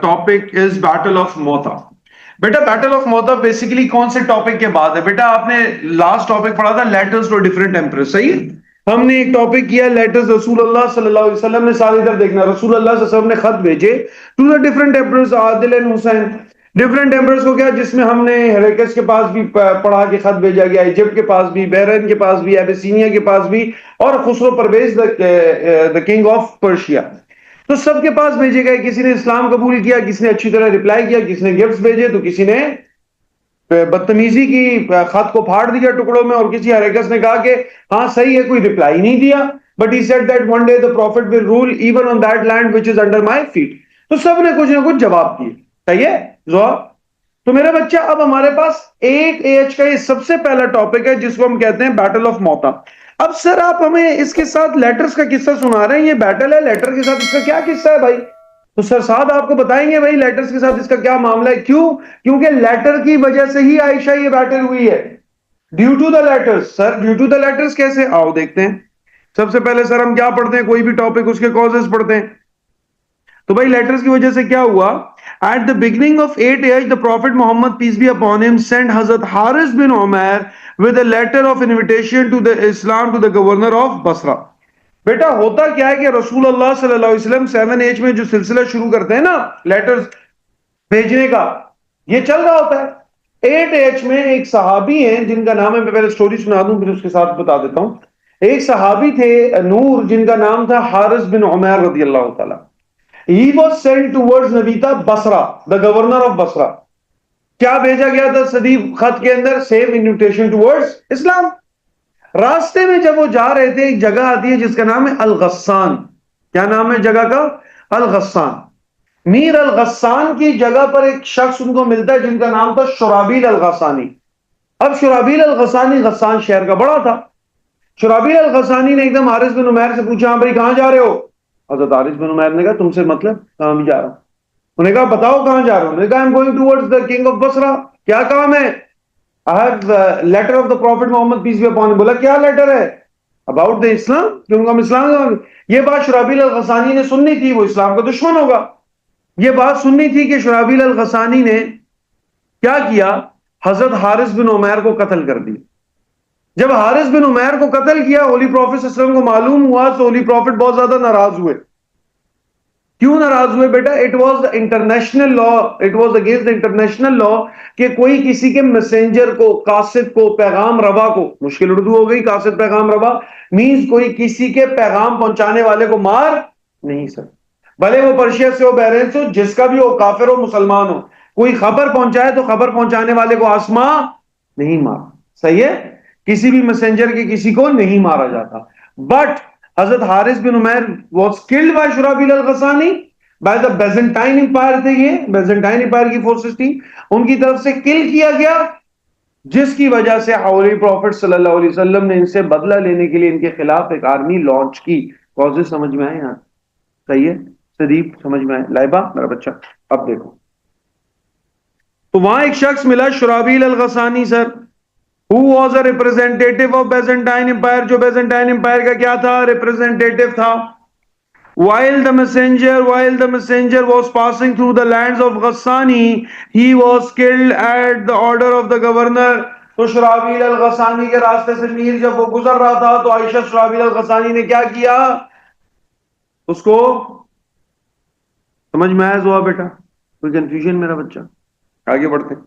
topic is Battle of Mota. بیٹا battle of Mota basically کون سے ٹاپک کے بعد ہے؟ بیٹا آپ نے لاسٹ ٹاپک پڑھا تھا لیٹرز ٹو ڈیفرنٹ ایمپررز، صحیح ہے؟ ہم نے ایک ٹاپک کیا لیٹرز رسول اللہ صلی اللہ علیہ وسلم نے، سارے ادھر دیکھنا، رسول اللہ صلی اللہ علیہ وسلم نے خط بھیجے ٹو دا ڈیفرنٹ ایمپررز، عادل اینڈ حسین، ڈیفرنٹ ایمپررز کو کیا، جس میں ہم نے ہیریکس کے پاس بھی پڑھا کہ خط بھیجا گیا، ایجپٹ کے پاس بھی، بحرین کے پاس بھی، ایبیسینیا کے پاس بھی، اور Khosrow Parvez the king of Persia, تو سب کے پاس بھیجے گئے۔ کسی نے اسلام قبول کیا، کسی نے اچھی طرح رپلائی کیا، کسی نے گفٹس بھیجے، تو کسی نے بدتمیزی کی، خط کو پھاڑ دیا ٹکڑوں میں، اور کسی ہیریکس نے کہا کہ ہاں صحیح ہے، کوئی رپلائی نہیں دیا، but he said that one day the prophet will rule even on that land which is under my feet۔ تو سب نے کچھ نہ کچھ جواب دیے، صحیح ہے زہا؟ تو میرا بچہ اب ہمارے پاس 8AH کا یہ سب سے پہلا ٹاپک ہے جس کو ہم کہتے ہیں بیٹل آف موتا۔ اب سر آپ ہمیں اس کے ساتھ لیٹرز کا قصہ سنا رہے ہیں، یہ بیٹل ہے، لیٹر کے ساتھ اس کا کیا قصہ ہے بھائی؟ تو سر صاحب آپ کو بتائیں گے بھائی لیٹرز کے ساتھ اس کا کیا معاملہ ہے، کیوں؟ کیونکہ لیٹر کی وجہ سے ہی عائشہ یہ بیٹل ہوئی ہے، due to the letters. Sir due to the letters کیسے؟ آؤ دیکھتے ہیں۔ سب سے پہلے سر ہم کیا پڑھتے ہیں؟ کوئی بھی ٹاپک اس کے کازز پڑھتے ہیں۔ تو بھائی لیٹرز کی وجہ سے کیا ہوا؟ At the beginning of 8AH, the Prophet Muhammad, peace be upon him, sent Hazrat Haris bin Umair with a letter of invitation to the Islam to the governor of Basra۔ بیٹا ہوتا کیا ہے کہ رسول اللہ صلی اللہ علیہ وسلم 7H میں جو سلسلہ شروع کرتے ہیں نا لیٹرز بھیجنے کا، یہ چل رہا ہوتا ہے۔ 8H میں ایک صحابی ہیں جن کا نام ہے، میں پہلے سٹوری سنا دوں پھر اس کے ساتھ بتا دیتا ہوں۔ ایک صحابی تھے نور، جن کا نام تھا حارث بن عمیر رضی اللہ تعالی۔ He was sent towards Navita Basra, the governor of Basra۔ کیا بھیجا گیا تھا صدیق خط کے اندر؟ same invitation towards اسلام۔ راستے میں جب وہ جا رہے تھے ایک جگہ آتی ہے جس کا نام ہے الغسان۔ کیا نام ہے جگہ کا؟ الغسان۔ میر الغسان کی جگہ پر ایک شخص ان کو ملتا ہے جن کا نام تھا شرابیل الغسانی۔ اب شرابیل الغسانی غسان شہر کا بڑا تھا۔ شرابیل الغسانی نے ایک دم حارث بن عمیر سے پوچھا، ہاں بھائی کہاں جا رہے ہو؟ حضرت حارث بن عمیر نے کہا تم سے مطلب، کہاں بھی جا رہا ہوں۔ انہوں نے کہا بتاؤ کہاں جا رہے ہو؟ انہوں نے کہا I'm going towards the king of Basra۔ کیا کام ہے؟ I have the letter of the Prophet Muhammad peace be upon him۔ بولا کیا لیٹر ہے؟ About the Islam، کیونکہ ہم اسلام۔ یہ بات شرابیل الغسانی نے سننی تھی، وہ اسلام کا دشمن ہوگا۔ یہ بات سننی تھی کہ شرابیل الغسانی نے کیا کیا؟ حضرت حارث بن عمیر کو قتل کر دیا۔ جب حارث بن عمیر کو قتل کیا، ہولی پروفٹ صلی اللہ علیہ وسلم کو معلوم ہوا تو ہولی پروفٹ بہت زیادہ ناراض ہوئے۔ کیوں ناراض ہوئے بیٹا؟ It was the international law, it was against the international law کہ کوئی کسی کے میسنجر کو، قاصد کو، پیغام روا کو، مشکل اردو ہو گئی، قاصد پیغام روا مینز کوئی کسی کے پیغام پہنچانے والے کو مار نہیں سکتا، بھلے وہ پرشیا سے ہو، بحرین سے ہو، جس کا بھی ہو، کافر ہو مسلمان ہو، کوئی خبر پہنچائے تو خبر پہنچانے والے کو آسمان نہیں مار، صحیح ہے؟ کسی بھی میسنجر کے کسی کو نہیں مارا جاتا۔ بٹ حضرت Harith bin Umair was killed by شرابیل الغسانی by the بیزنٹائن امپائر تھے، یہ بیزنٹائن امپائر کی فورسز تھی، ان کی طرف سے کل کیا گیا، جس کی وجہ سے ہولی پروفٹ صلی اللہ علیہ وسلم نے ان سے بدلہ لینے کے لیے ان کے خلاف ایک آرمی لانچ کی۔ کازز سمجھ میں آئے یہاں؟ صحیح ہے صدیق، سمجھ میں آئے؟ لائبہ میرا بچہ اب دیکھو، تو وہاں ایک شخص ملا شرابیل الغسانی سر، who was a representative of Byzantine Empire، جو بیزنٹائن امپائر کا کیا تھا؟ ریپرزینٹیٹو تھا۔ while the messenger was passing through the lands of Ghassani, he was killed at the order of the governor۔ تو شرابیل الغسانی کے راستے سے میر جب وہ گزر رہا تھا تو عائشہ شرابیل الغسانی نے کیا کیا؟ اس کو سمجھ میں آیا زوا بیٹا؟ کوئی کنفیوژن میرا بچہ؟ آگے بڑھتے ہیں۔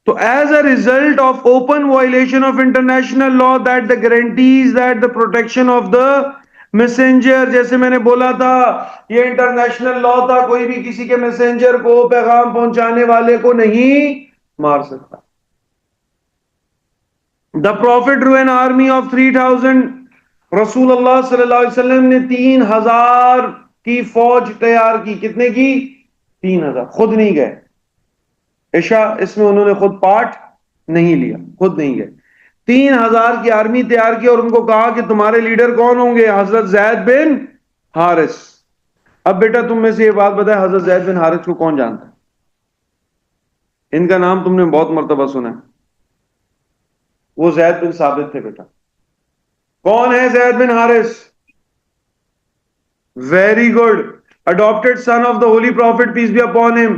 تو as a result of open violation of international law that the guarantees that the protection of the messenger، جیسے میں نے بولا تھا یہ انٹرنیشنل لا تھا، کوئی بھی کسی کے میسنجر کو، پیغام پہنچانے والے کو نہیں مار سکتا۔ The prophet drew an army of 3000، رسول اللہ صلی اللہ علیہ وسلم نے 3000 کی فوج تیار کی۔ کتنے کی؟ 3000۔ خود نہیں گئے عشاء، اس میں انہوں نے خود پارٹ نہیں لیا، خود نہیں گئے۔ 3000 کی آرمی تیار کی اور ان کو کہا کہ تمہارے لیڈر کون ہوں گے؟ حضرت زید بن حارث۔ اب بیٹا تم میں سے یہ بات بتائے، حضرت زید بن حارث کو کون جانتا ہے؟ ان کا نام تم نے بہت مرتبہ سنا ہے، وہ زید بن ثابت تھے بیٹا۔ کون ہے Zaid bin Harith? Very good, adopted son of the holy prophet, peace be upon him.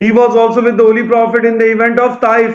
He was also with the holy prophet in the event of Taif.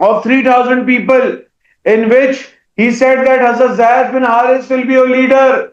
of 3,000 people, in which he said that Hazrat Zaid bin Haris will be your leader.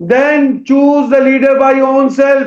then choose the leader by your own self.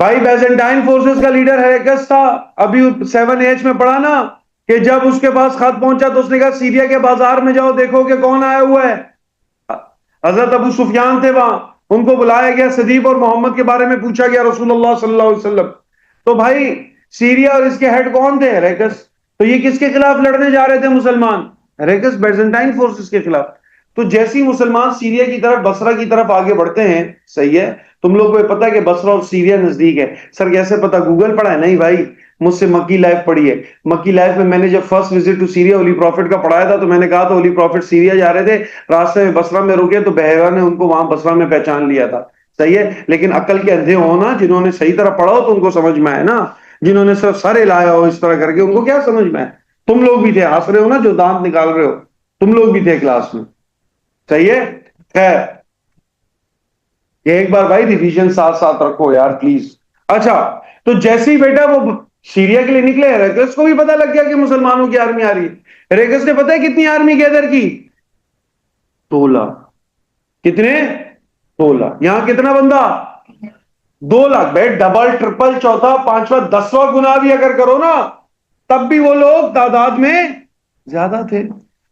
بھائی Byzantine forces کا leader ہیرکلس تھا. ابھی 7H میں پڑھا نا کہ جب اس کے پاس خط پہنچا تو اس نے کہا سیریا کے بازار میں جاؤ دیکھو کہ کون آیا ہوا ہے. حضرت ابو سفیان تھے وہاں, ان کو بلایا گیا, صدیق اور محمد کے بارے میں پوچھا گیا رسول اللہ صلی اللہ علیہ وسلم. تو بھائی سیریا اور اس کے ہیڈ کون تھے؟ ہیرکلس. تو یہ کس کے خلاف لڑنے جا رہے تھے مسلمان؟ ہیرکلس بیزنٹائن فورسز کے خلاف. تو جیسی مسلمان سیریا کی طرف, بصرہ کی طرف آگے بڑھتے ہیں, صحیح ہے, تم لوگ کو پتا کہ بصرہ اور سیریا نزدیک ہے. سر کیسے پتا؟ گوگل پڑھا ہے؟ نہیں بھائی, مجھ سے مکی لائف پڑھی ہے. مکی لائف میں نے جب first visit to Syria holy prophet کا پڑھایا تھا تو میں نے کہا تھا ہولی پروفٹ سیریا جا رہے تھے, راستے میں بصرہ میں رکے تو بحیرہ نے ان کو وہاں بصرہ میں پہچان لیا تھا. صحیح ہے, لیکن عقل کے اندھے ہو نا, جنہوں نے صحیح طرح پڑھا ہو تو ان کو سمجھ میں آئے نا, جنہوں نے صرف سر ہلایا ہو اس طرح کر کے ان کو کیا سمجھ میں آئے. تم لوگ بھی تھے, ہنس رہے ہو نا جو دانت نکال رہے ہو, تم لوگ بھی تھے کلاس میں. صحیح ہے. خیر, ایک بار بھائی ریویژن ساتھ ساتھ رکھو یار پلیز. اچھا, تو جیسے ہی بیٹا وہ سیریا کے لیے نکلے, ہیرکلس کو بھی پتا لگ گیا کہ مسلمانوں کی آرمی آ رہی ہے. ہیرکلس نے پتا ہے کتنی آرمی گیدر کی؟ 2 لاکھ. کتنے؟ 2 لاکھ. یہاں کتنا بندہ؟ 2 لاکھ. بھائی ڈبل ٹرپل چوتھا پانچواں 10واں گنا بھی اگر کرو نا تب بھی وہ لوگ تعداد میں زیادہ تھے.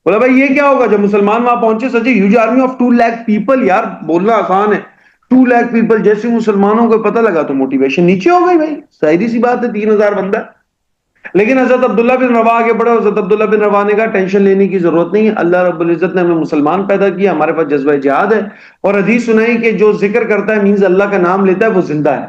بولا بھائی یہ کیا ہوگا جب مسلمان وہاں پہنچے؟ سچی huge army of 2 lakh people. یار بولنا آسان ہے, 2 لاکھ پیپل. جیسے مسلمانوں کو پتہ لگا تو موٹیویشن نیچے ہو گئی بھائی, ظاہری سی بات ہے, 3000 بندہ. لیکن حضرت عبداللہ بن رواح آگے بڑھے. حضرت عبداللہ بن رواح نے کہا ٹینشن لینے کی ضرورت نہیں ہے, اللہ رب العزت نے ہمیں مسلمان پیدا کیا, ہمارے پاس جذبہ جہاد ہے. اور حدیث سنائی کہ جو ذکر کرتا ہے مینز اللہ کا نام لیتا ہے وہ زندہ ہے,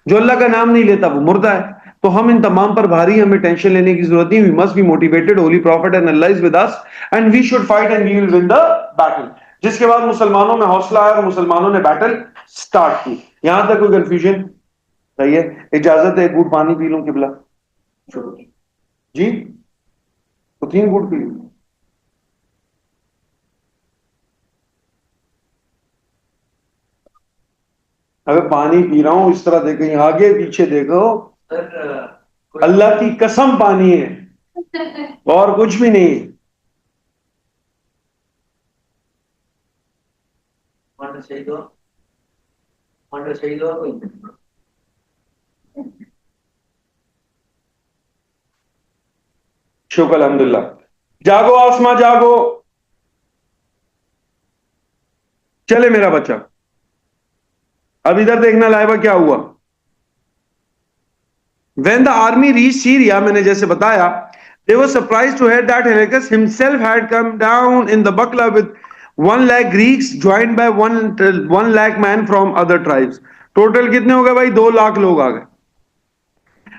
جو اللہ کا نام نہیں لیتا وہ مردہ ہے. تو ہم ان تمام پر بھاری, ہمیں ٹینشن لینے کی ضرورت نہیں. We must be motivated. Holy Prophet and Allah is with us and we should fight and we will win the battle. جس کے بعد مسلمانوں میں حوصلہ آیا اور مسلمانوں نے بیٹل سٹارٹ کی. یہاں تک کوئی کنفیوژن؟ صحیح ہے. اجازت ہے ایک گھوٹ پانی پی لوں قبلہ؟ جی تو 3 گھوٹ پی لوں. اگر پانی پی رہا ہوں اس طرح دیکھیں, آگے پیچھے دیکھو, اللہ کی قسم پانی ہے اور کچھ بھی نہیں. شکر الحمدللہ. جاگو آسما جاگو. چلے میرا بچہ, اب ادھر دیکھنا لائبہ کیا ہوا. When the army reached Syria, میں نے جیسے بتایا, they were surprised to hear that Heraclius himself had come down in the buckler with 1 lakh Greeks joined by 1 lakh man from other tribes. Total کتنے ہو گئے بھائی؟ 2 لاکھ لوگ آ گئے.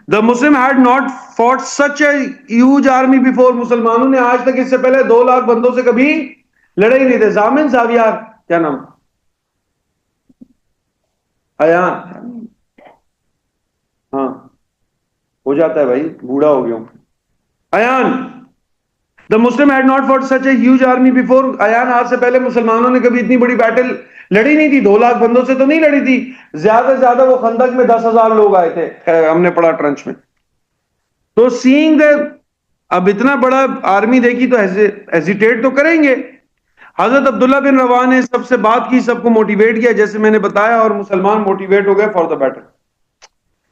The Muslim had not fought such a huge army before. مسلمانوں نے آج تک اس سے پہلے 2 لاکھ بندوں سے کبھی لڑے ہی نہیں تھے. زامن زاویار, کیا نام؟ ایان, ہاں ہو جاتا ہے بھائی, بوڑھا ہو گیا ہوں. Ayan, the Muslim had not fought such a huge army before. Ayan, آج سے پہلے مسلمانوں نے کبھی اتنی بڑی بیٹل لڑی نہیں تھی. 2 لاکھ بندوں سے تو نہیں لڑی تھی, زیادہ سے زیادہ وہ خندق میں 10,000 لوگ آئے تھے, ہم نے پڑھا ٹرنچ میں. تو سینگ دا, اب اتنا بڑا آرمی دیکھی تو ہیزیٹیٹ تو کریں گے. حضرت عبداللہ بن رواح نے سب سے بات کی, سب کو موٹیویٹ کیا جیسے میں نے بتایا, اور مسلمان موٹیویٹ ہو گئے فار دا بیٹل.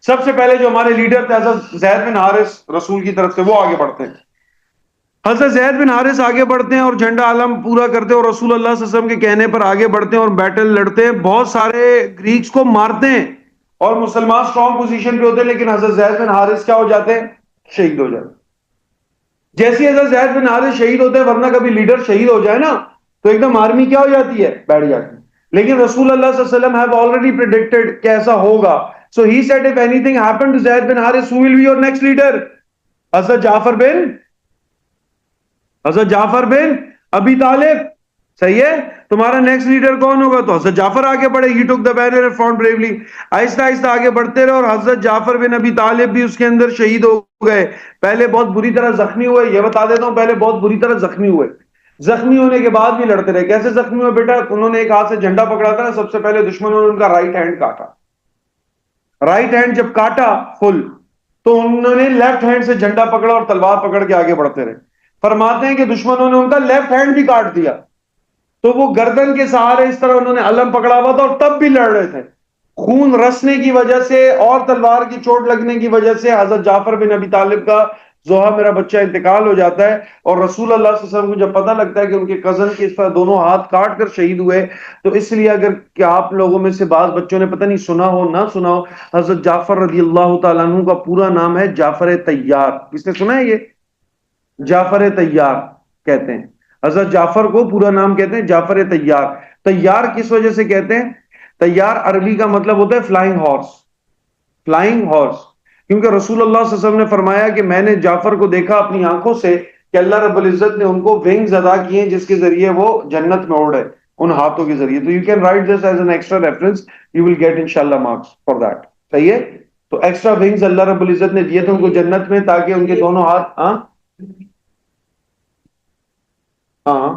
سب سے پہلے جو ہمارے لیڈر تھے حضرت زید بن حارث رسول کی طرف سے, وہ آگے بڑھتے ہیں. حضرت زید بن حارث آگے بڑھتے ہیں اور جھنڈا علم پورا کرتے ہیں اور رسول اللہ صلی اللہ علیہ وسلم کے کہنے پر آگے بڑھتے ہیں اور بیٹل لڑتے ہیں. بہت سارے گریکس کو مارتے ہیں اور مسلمان سٹرونگ پوزیشن پہ ہوتے ہیں, لیکن حضرت زید بن حارث کیا ہو جاتے ہیں؟ شہید ہو جاتے ہیں. جیسے حضرت زید بن حارث شہید ہوتے ہیں, ورنہ کبھی لیڈر شہید ہو جائے نا تو ایک دم آرمی کیا ہو جاتی ہے؟ بیٹھ جاتی ہے. لیکن رسول اللہ صلی اللہ علیہ وسلم have already predicted کہ ایسا ہوگا. So he said if anything happened to Zayd bin Harith, who will be your next leader? حضرت جعفر بن ابی طالب. صحیح ہے, تمہارا نیکسٹ لیڈر کون ہوگا؟ تو حضرت جعفر آگے بڑھے. He took the banner and fought bravely. آہستہ آہستہ آگے بڑھتے رہے اور حضرت جعفر بن ابی طالب بھی اس کے اندر شہید ہو گئے. پہلے بہت بری طرح زخمی ہوئے, یہ بتا دیتا ہوں, پہلے بہت بری طرح زخمی ہوئے. زخمی ہونے کے بعد بھی لڑتے رہے. کیسے زخمی ہوئے بیٹا؟ انہوں نے ایک ہاتھ سے جھنڈا پکڑا تھا نا, سب سے پہلے دشمنوں نے ان کا رائٹ ہینڈ کاٹا. رائٹ ہینڈ جب کاٹا فل, تو انہوں نے لیفٹ ہینڈ سے جھنڈا پکڑا اور تلوار پکڑ کے آگے بڑھتے رہے. فرماتے ہیں کہ دشمنوں نے ان کا لیفٹ ہینڈ بھی کاٹ دیا, تو وہ گردن کے سہارے اس طرح انہوں نے علم پکڑا ہوا تھا اور تب بھی لڑ رہے تھے. خون رسنے کی وجہ سے اور تلوار کی چوٹ لگنے کی وجہ سے حضرت جعفر بن ابی طالب کا زوہا میرا بچہ انتقال ہو جاتا ہے، اور رسول اللہ صلی اللہ علیہ وسلم کو جب پتہ لگتا ہے کہ ان کے کزن کے اس طرح دونوں ہاتھ کاٹ کر شہید ہوئے، تو اس لیے اگر کہ آپ لوگوں میں سے بعض بچوں نے پتہ نہیں سنا ہو نہ سنا ہو، حضرت جعفر رضی اللہ تعالیٰ عنہ کا پورا نام ہے جعفر طیار. کس نے سنا ہے یہ؟ جعفر طیار کہتے ہیں. حضرت جعفر کو پورا نام کہتے ہیں جعفر طیار. طیار کس وجہ سے کہتے ہیں؟ طیار عربی کا مطلب ہوتا ہے فلائنگ ہارس. فلائنگ ہارس، کیونکہ رسول اللہ صلی اللہ علیہ وسلم نے فرمایا کہ میں نے جعفر کو دیکھا اپنی آنکھوں سے کہ اللہ رب العزت نے ان کو ونگز عطا کیے جس کے ذریعے وہ جنت میں اڑے ان ہاتھوں کے ذریعے. تو you can write this as an extra reference, you will get انشاءاللہ مارکس فار دیٹ. صحیح ہے؟ تو ایکسٹرا ونگز اللہ رب العزت نے دیے تھے ان کو جنت میں، تاکہ ان کے دونوں ہاتھ ہاں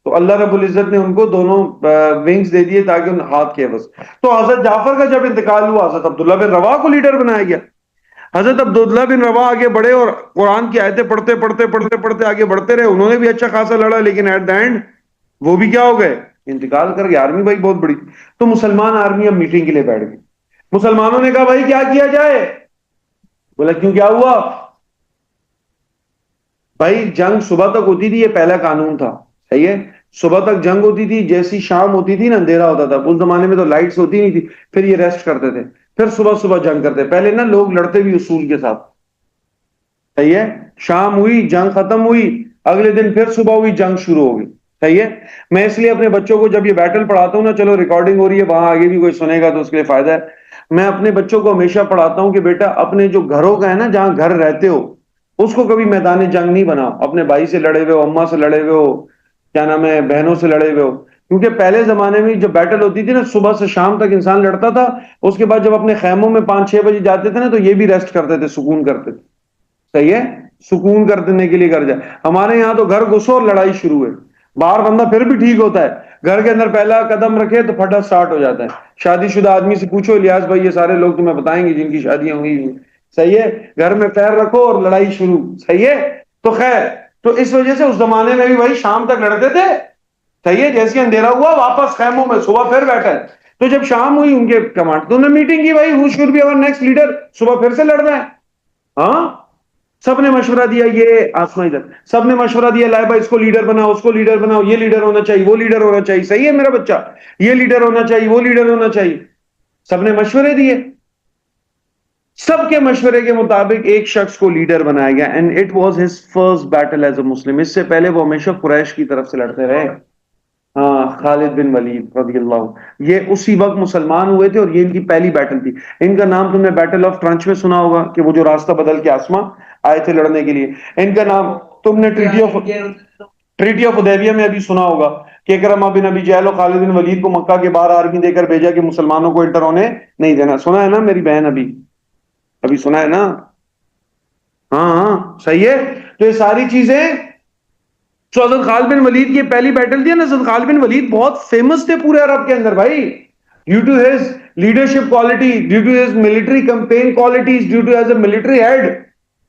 تو اللہ رب العزت نے ان کو دونوں ونگز دے دیے تاکہ ان ہاتھ کے عوض. تو حضرت جعفر کا جب انتقال ہوا، حضرت عبداللہ بن رواح کو لیڈر بنایا گیا. حضرت عبداللہ بن رواح آگے بڑھے اور قرآن کی آیتیں پڑھتے پڑھتے پڑھتے پڑھتے آگے بڑھتے رہے. انہوں نے بھی اچھا خاصا لڑا، لیکن ایٹ دا اینڈ وہ بھی کیا ہو گئے؟ انتقال کر گئے. آرمی بھائی بہت بڑی. تو مسلمان آرمی اب میٹنگ کے لیے بیٹھ گئی. مسلمانوں نے کہا بھائی کیا کیا جائے؟ بولا کیوں کیا ہوا؟ بھائی جنگ صبح تک ہوتی تھی، یہ پہلا قانون تھا. صحیح ہے؟ صبح تک جنگ ہوتی تھی، جیسی شام ہوتی تھی نا اندھیرا ہوتا تھا. اس زمانے میں تو لائٹس ہوتی نہیں تھی، پھر یہ ریسٹ کرتے تھے، پھر صبح صبح جنگ کرتے. پہلے نا لوگ لڑتے بھی اصول کے ساتھ. صحیح ہے؟ شام ہوئی جنگ ختم ہوئی، اگلے دن پھر صبح ہوئی جنگ شروع ہو گئی. صحیح ہے؟ میں اس لیے اپنے بچوں کو جب یہ بیٹل پڑھاتا ہوں نا، چلو ریکارڈنگ ہو رہی ہے وہاں آگے بھی کوئی سنے گا تو اس کے لیے فائدہ ہے. میں اپنے بچوں کو ہمیشہ پڑھاتا ہوں کہ بیٹا اپنے جو گھروں کا ہے نا، جہاں گھر رہتے ہو، اس کو کبھی میدان جنگ نہیں بناؤ. اپنے بھائی سے لڑے ہوئے ہو، اماں سے لڑے ہوئے ہو، کیا نام ہے، بہنوں سے لڑے ہوئے ہو. کیونکہ پہلے زمانے میں جب بیٹل ہوتی تھی نا، صبح سے شام تک انسان لڑتا تھا. اس کے بعد جب اپنے خیموں میں 5-6 بجے جاتے تھے نا، تو یہ بھی ریسٹ کرتے تھے، سکون کرتے تھے. صحیح ہے؟ سکون کرنے کے لیے گھر جائے. ہمارے یہاں تو گھر گھسو اور لڑائی شروع ہے. باہر بندہ پھر بھی ٹھیک ہوتا ہے، گھر کے اندر پہلا قدم رکھے تو پھٹا سٹارٹ ہو جاتا ہے. شادی شدہ آدمی سے پوچھو، الیاس بھائی یہ سارے لوگ تمہیں بتائیں گے جن کی شادیاں ہوئی ہیں. صحیح ہے؟ گھر میں پیر رکھو اور لڑائی شروع. صحیح ہے؟ تو خیر، تو اس وجہ سے اس زمانے میں بھی بھائی شام تک لڑتے تھے. صحیح ہے؟ جیسے اندھیرا ہوا واپس خیموں میں، صبح پھر بیٹھے. تو جب شام ہوئی ان کے کمانڈ تو انہوں نے میٹنگ کی، بھائی ہو شوڈ بی اور نیکسٹ لیڈر. صبح پھر سے لڑنا ہے. ہاں سب نے مشورہ دیا، یہ آسما ادھر، سب نے مشورہ دیا لائبہ اس کو لیڈر بناؤ، اس کو لیڈر بناؤ، یہ لیڈر ہونا چاہیے، وہ لیڈر ہونا چاہیے. صحیح ہے میرا بچہ؟ یہ لیڈر ہونا چاہیے، وہ لیڈر ہونا چاہیے. سب نے مشورے دیے. سب کے مشورے کے مطابق ایک شخص کو لیڈر بنایا گیا. And it was his first battle as a Muslim. اس سے پہلے وہ ہمیشہ قریش کی طرف سے لڑتے رہے. ہاں، خالد بن ولید رضی اللہ. یہ اسی وقت مسلمان ہوئے تھے اور یہ ان کی پہلی بیٹل تھی. ان کا نام تم نے بیٹل آف ٹرنچ میں سنا ہوگا، کہ وہ جو راستہ بدل کے آسما آئے تھے لڑنے کے لیے. ان کا نام تم نے ٹریٹی آف حدیبیہ میں ابھی سنا ہوگا کہ اکرمہ بن ابی جہل اور خالد بن ولید کو مکہ کے باہر آرمی دے کر بھیجا کہ مسلمانوں کو انٹر ہونے نہیں دینا. سنا ہے نا میری بہن؟ ابھی سنا ہے نا؟ ہاں ہاں صحیح ہے. تو یہ ساری چیزیں، تو حضرت خالد بن ولید کی پہلی بیٹل تھی. حضرت خالد بن ولید بہت فیمس تھے پورے عرب کے اندر بھائی، due to his leadership quality, due to his military campaign qualities, due to his a military head.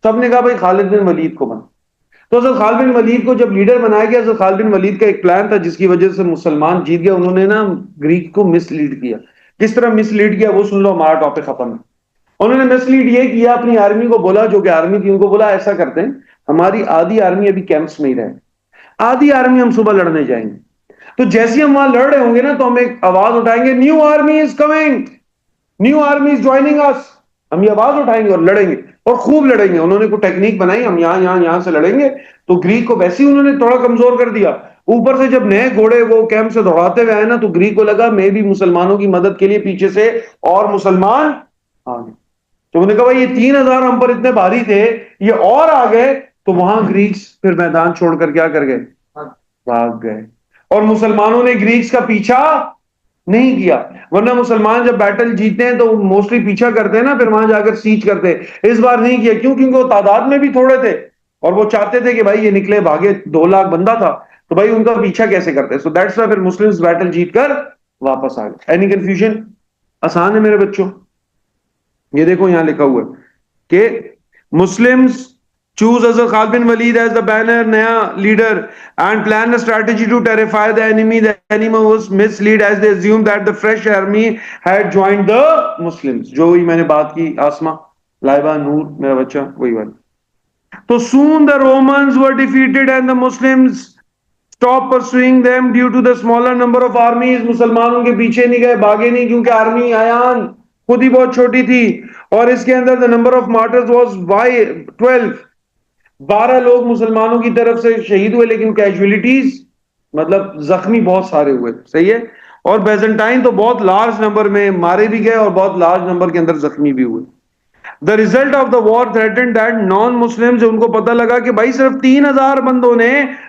سب نے کہا بھائی خالد بن ولید کو بنا. تو حضرت خالد بن ولید کو جب لیڈر بنایا گیا، حضرت خالد بن ولید کا ایک پلان تھا جس کی وجہ سے مسلمان جیت گئے. انہوں نے نا گریک کو مس لیڈ کیا. کس طرح مس لیڈ کیا وہ سن لو، ہمارا ٹاپک ختم ہے. انہوں نے مس لیڈ یہ کیا، اپنی آرمی کو بولا، جو کہ آرمی تھی ان کو بولا ایسا کرتے ہیں، ہماری آدھی آرمی ابھی کیمپس میں ہی رہے، آدھی آرمی ہم صبح لڑنے جائیں گے. تو جیسے ہم وہاں لڑ رہے ہوں گے نا، تو ہم ایک آواز اٹھائیں گے، new army is coming, new army is joining us. ہم یہ آواز اٹھائیں گے اور لڑیں گے، اور خوب لڑیں گے. انہوں نے کوئی ٹیکنیک بنائی، ہم یہاں سے لڑیں گے. تو گریک کو ویسے ہی انہوں نے تھوڑا کمزور کر دیا. اوپر سے جب نئے گھوڑے وہ کیمپ سے دوڑاتے ہوئے آئے نا، تو گریک کو لگا میں بھی مسلمانوں کی مدد کے لیے پیچھے سے اور مسلمان آ گئے. تو انہوں نے کہا بھائی یہ 3,000 ہم پر اتنے بھاری تھے، یہ اور آ گئے. تو وہاں گریکس پھر میدان چھوڑ کر کیا کر گئے؟ بھاگ گئے. اور مسلمانوں نے گریکس کا پیچھا نہیں کیا. ورنہ مسلمان جب بیٹل جیتے ہیں تو موسٹلی پیچھا کرتے ہیں نا، پھر وہاں جا کر سیچ کرتے ہیں. اس بار نہیں کیا. کیوں؟ کیونکہ وہ تعداد میں بھی تھوڑے تھے اور وہ چاہتے تھے کہ بھائی یہ نکلے بھاگے. 2 لاکھ بندہ تھا تو بھائی ان کا پیچھا کیسے کرتے. سو دیٹس وائی پھر مسلمز بیٹل جیت کر واپس آ گئے. Any confusion? آسان ہے میرے بچوں. یہ دیکھو یہاں لکھا ہوا ہے کہ Muslims choose Hazrat Khalid bin Walid as the banner naya leader and plan a strategy to terrify the enemy. The enemy was misled as they assumed that the fresh army had joined the Muslims. جو ہی میں نے بات کی آسما لائبہ نور میرا بچہ وہی والی. So soon the Romans were defeated and the Muslims stopped pursuing them due to the smaller number of armies. مسلمان ان کے پیچھے نہیں گئے, بھاگے نہیں, کیونکہ آرمی عیان خود ہی بہت چھوٹی تھی. اور اس کے اندر the number of martyrs was 12. 12 لوگ مسلمانوں کی طرف سے شہید ہوئے, لیکن کیجولیٹیز مطلب زخمی بہت سارے ہوئے. صحیح ہے. اور بیزنٹائن تو بہت لارج نمبر میں مارے بھی گئے اور بہت لارج نمبر کے اندر زخمی بھی ہوئے. The result of the war threatened that non-Muslims, ان کو پتہ لگا کہ بھائی صرف 3000 بندوں نے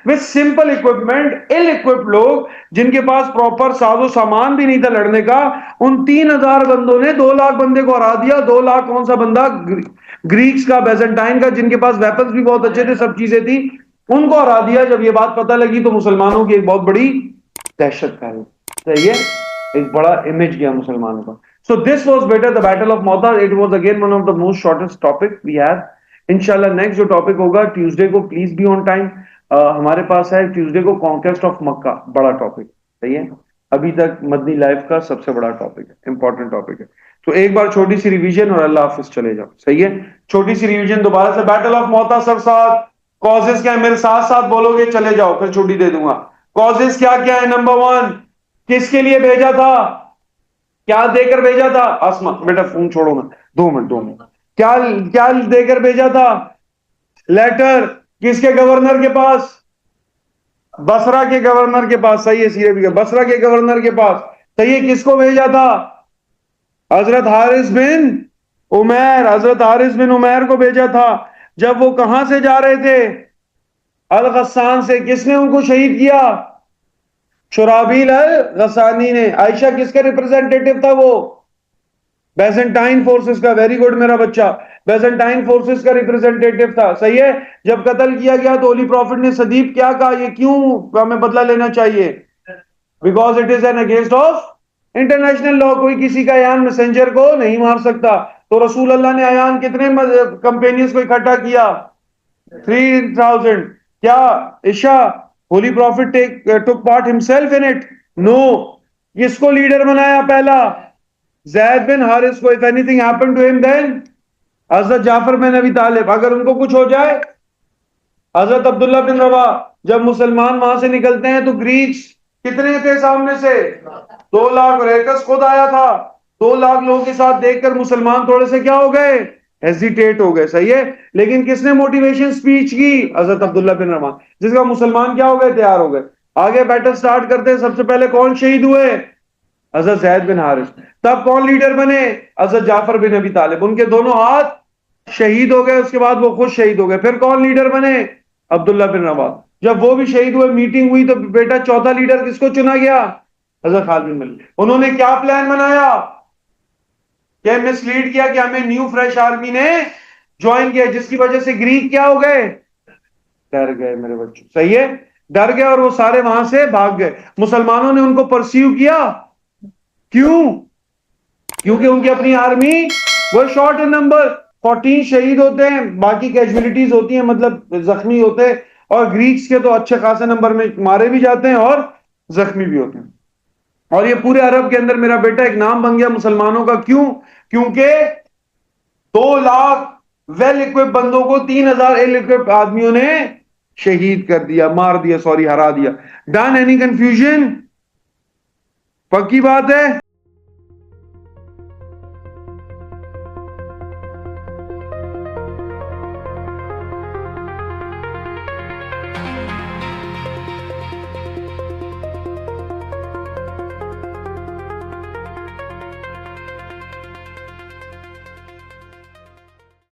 with simple equipment, ill-equipped لوگ جن کے پاس پراپر ساز و سامان بھی نہیں تھا لڑنے کا, ان 3000 بندوں نے 2 لاکھ بندے کو ہرا دیا. 2 لاکھ کون سا بندہ؟ گریکس کا, بیزنٹائن کا, جن کے پاس ویپنز بھی بہت اچھے تھے, سب چیزیں تھی, ان کو ہرا دیا. جب یہ بات پتہ لگی تو مسلمانوں کی ایک بہت بڑی دہشت پھیلی. صحیح ہے, ایک بڑا امیج گیا مسلمانوں کا. So this was better the battle of Mauta. It was again one of the most shortest topic we have. Inshallah next جو topic ہوگا Tuesday کو, please be on time. ہمارے پاس ہے Tuesday کو conquest of Makkah, بڑا topic. صحیح ہے, ابھی تک مدنی لائف کا سب سے بڑا topic ہے, important topic ہے. تو ایک بار چھوٹی سی ریویژن اور اللہ حافظ چلے جاؤ. صحیح ہے, چھوٹی سی ریویژن دوبارہ سے. بیٹل آف موتا سب ساتھ, کازز کیا ہے میرے ساتھ ساتھ بولو گے, چلے جاؤ پھر چھوٹی دے دوں گا. کازز کیا کیا ہے؟ نمبر 1, کس کے لیے بھیجا تھا, کیا دے کر بھیجا تھا؟ آسما بیٹا فون چھوڑو نا, 2 منٹ. کیا دے کر بھیجا تھا؟ لیٹر. کس کے گورنر کے پاس؟ بصرہ کے گورنر کے پاس. صحیح ہے, سیرے بھی بصرہ کے گورنر کے پاس. صحیح ہے. کس کو بھیجا تھا؟ حضرت حارث بن عمیر. حضرت حارث بن عمیر کو بھیجا تھا. جب وہ کہاں سے جا رہے تھے؟ الغسان سے. کس نے ان کو شہید کیا؟ شرابیل الغسانی نے. عائشہ کس کا ریپرزینٹیٹو تھا؟ وہ بیزنٹائن فورسز کا. ویری گڈ میرا بچہ, بیزنٹائن فورسز کا ریپرزینٹیٹو تھا. صحیح ہے. جب قتل کیا گیا تو ہولی پروفٹ نے صدیق کیا کہا, یہ کیوں ہمیں بدلہ لینا چاہیے؟ Because it is an against of international law. کوئی کسی کا ایان میسنجر کو نہیں مار سکتا. تو رسول اللہ نے ایان کتنے کمپینینز کو اکٹھا کیا؟ 3000. کیا عشاء holy prophet took part himself in it? No. کس کو لیڈر بنایا پہلا؟ زید بن حارث کو. If anything happened to him then حضرت جعفر بن ابی طالب. اگر ان کو کچھ ہو جائے حضرت عبداللہ بن روا. جب مسلمان وہاں سے نکلتے ہیں تو گریکس کتنے تھے سامنے سے؟ 2 لاکھ. ریکس خود آیا تھا. 2 لاکھ لوگوں کے ساتھ دیکھ کر مسلمان تھوڑے سے کیا ہو گئے؟ ہیزیٹیٹ ہو گئے. صحیح ہے. لیکن کس نے موٹیویشن سپیچ کی؟ حضرت عبداللہ بن روا. جس کا مسلمان کیا ہو گئے؟ تیار ہو گئے. آگے بیٹل سٹارٹ کرتے ہیں. سب سے پہلے کون شہید ہوئے؟ حضرت زید بن حارث. تب کون لیڈر بنے؟ حضرت جعفر بن ابی طالب. ان کے دونوں ہاتھ شہید ہو گئے. اس کے بعد وہ خود شہید ہو گئے. پھر کون لیڈر بنے؟ عبداللہ بن روا. جب وہ بھی شہید ہوئے, میٹنگ ہوئی, تو بیٹا چوتھا لیڈر کس کو چنا گیا؟ حضرت خالد بن ولید. انہوں نے کیا پلان بنایا؟ کہ مس لیڈ کیا کہ ہمیں نیو فریش آرمی نے جوائن کیا, جس کی وجہ سے گریک کیا ہو گئے؟ ڈر گئے میرے بچوں. صحیح ہے, ڈر گئے اور وہ سارے وہاں سے بھاگ گئے. مسلمانوں نے ان کو پرسیو کیا. کیوں؟ کیونکہ ان کی اپنی آرمی وہ شارٹ ان نمبر. 14 شہید ہوتے ہیں, باقی کیجولیٹیز ہوتی ہیں, مطلب زخمی ہوتے ہیں. اور گریکس کے تو اچھے خاصے نمبر میں مارے بھی جاتے ہیں اور زخمی بھی ہوتے ہیں. اور یہ پورے عرب کے اندر میرا بیٹا ایک نام بن گیا مسلمانوں کا. کیوں؟ کیونکہ 2 لاکھ ویل اکوپ بندوں کو 3000 ایل اکوپ آدمیوں نے شہید کر دیا, مار دیا, سوری ہرا دیا. ڈن؟ Any confusion? پکی بات ہے.